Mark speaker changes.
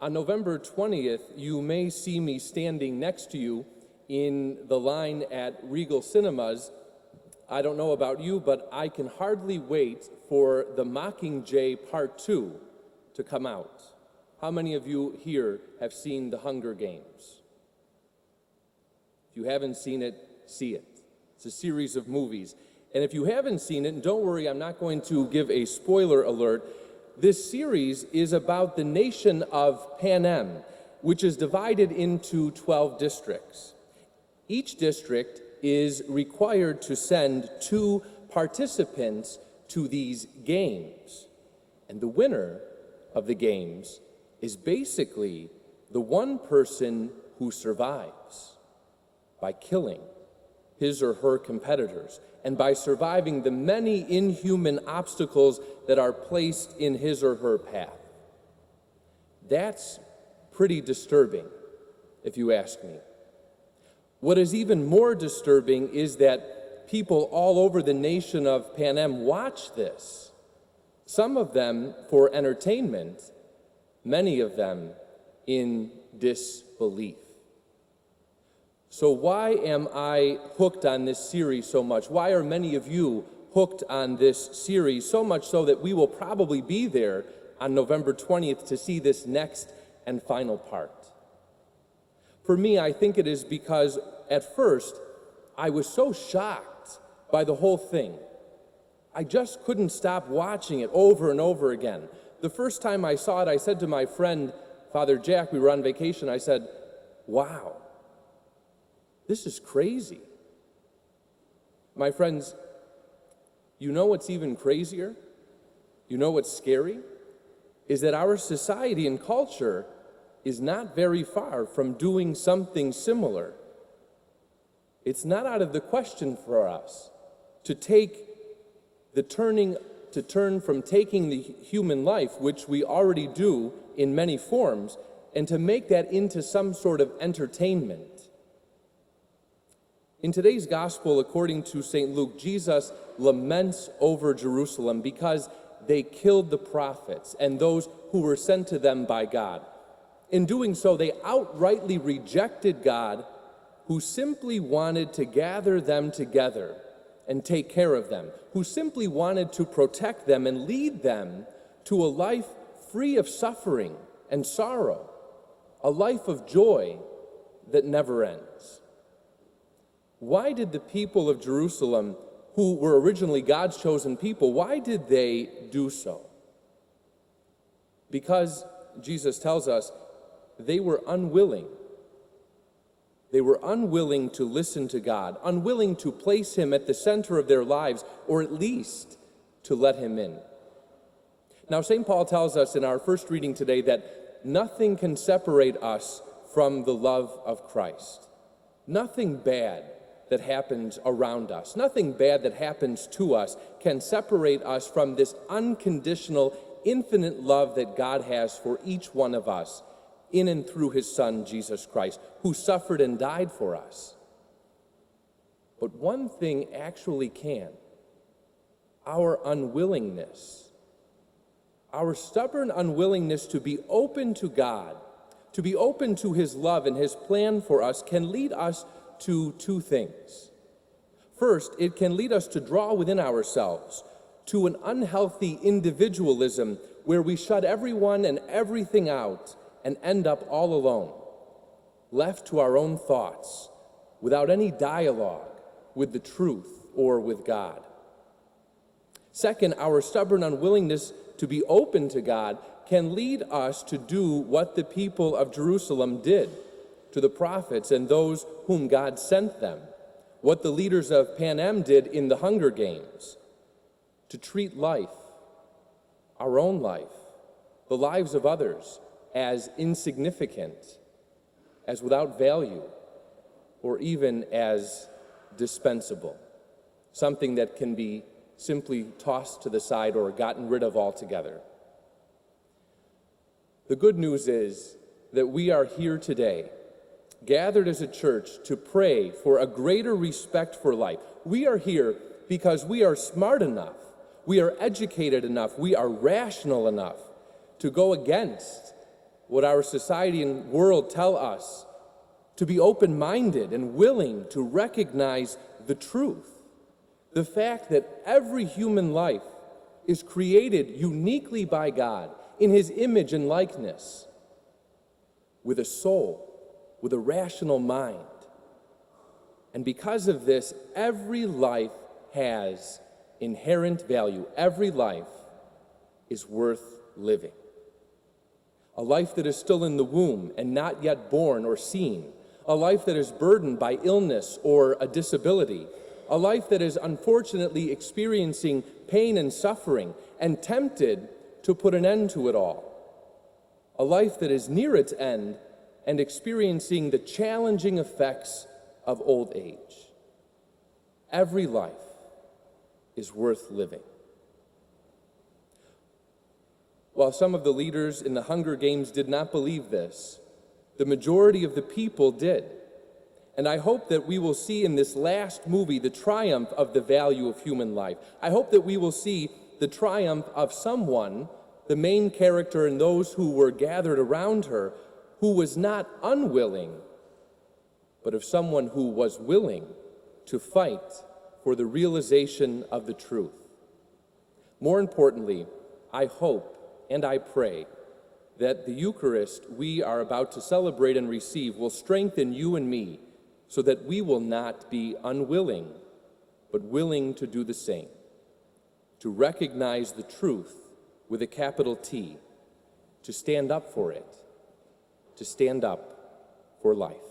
Speaker 1: On November 20th, you may see me standing next to you in the line at Regal Cinemas. I don't know about you, but I can hardly wait for The Mockingjay Part 2 to come out. How many of you here have seen The Hunger Games? If you haven't seen it, see it. It's a series of movies. And if you haven't seen it, and don't worry, I'm not going to give a spoiler alert, this series is about the nation of Panem, which is divided into 12 districts. Each district is required to send 2 participants to these games. And the winner of the games is basically the one person who survives by killing his or her competitors and by surviving the many inhuman obstacles that are placed in his or her path. That's pretty disturbing, if you ask me. What is even more disturbing is that people all over the nation of Panem watch this, some of them for entertainment, many of them in disbelief. So why am I hooked on this series so much? Why are many of you hooked on this series, so much so that we will probably be there on November 20th to see this next and final part? For me, I think it is because at first I was so shocked by the whole thing. I just couldn't stop watching it over and over again. The first time I saw it, I said to my friend, Father Jack, we were on vacation, I said, wow, this is crazy. My friends, you know what's even crazier? You know what's scary? Is that our society and culture is not very far from doing something similar. It's not out of the question for us to turn from taking the human life, which we already do in many forms, and to make that into some sort of entertainment. In today's gospel, according to St. Luke, Jesus laments over Jerusalem because they killed the prophets and those who were sent to them by God. In doing so, they outrightly rejected God, who simply wanted to gather them together and take care of them, who simply wanted to protect them and lead them to a life free of suffering and sorrow, a life of joy that never ends. Why did the people of Jerusalem, who were originally God's chosen people, why did they do so? Because, Jesus tells us, they were unwilling. They were unwilling to listen to God, unwilling to place Him at the center of their lives, or at least to let Him in. Now, St. Paul tells us in our first reading today that nothing can separate us from the love of Christ. Nothing bad that happens around us, nothing bad that happens to us can separate us from this unconditional, infinite love that God has for each one of us in and through His Son, Jesus Christ, who suffered and died for us. But one thing actually can: our unwillingness, our stubborn unwillingness to be open to God, to be open to His love and His plan for us, can lead us to 2 things. First, it can lead us to draw within ourselves to an unhealthy individualism where we shut everyone and everything out and end up all alone, left to our own thoughts, without any dialogue with the truth or with God. Second, our stubborn unwillingness to be open to God can lead us to do what the people of Jerusalem did to the prophets and those whom God sent them, what the leaders of Panem did in the Hunger Games, to treat life, our own life, the lives of others, as insignificant, as without value, or even as dispensable, something that can be simply tossed to the side or gotten rid of altogether. The good news is that we are here today, gathered as a church to pray for a greater respect for life. We are here because we are smart enough, we are educated enough, we are rational enough to go against what our society and world tell us, to be open-minded and willing to recognize the truth. The fact that every human life is created uniquely by God in His image and likeness, with a soul, with a rational mind. And because of this, every life has inherent value. Every life is worth living. A life that is still in the womb and not yet born or seen. A life that is burdened by illness or a disability. A life that is unfortunately experiencing pain and suffering and tempted to put an end to it all. A life that is near its end and experiencing the challenging effects of old age. Every life is worth living. While some of the leaders in the Hunger Games did not believe this, the majority of the people did. And I hope that we will see in this last movie the triumph of the value of human life. I hope that we will see the triumph of someone, the main character and those who were gathered around her, who was not unwilling, but of someone who was willing to fight for the realization of the truth. More importantly, I hope and I pray that the Eucharist we are about to celebrate and receive will strengthen you and me so that we will not be unwilling, but willing to do the same, to recognize the truth with a capital T, to stand up for it, to stand up for life.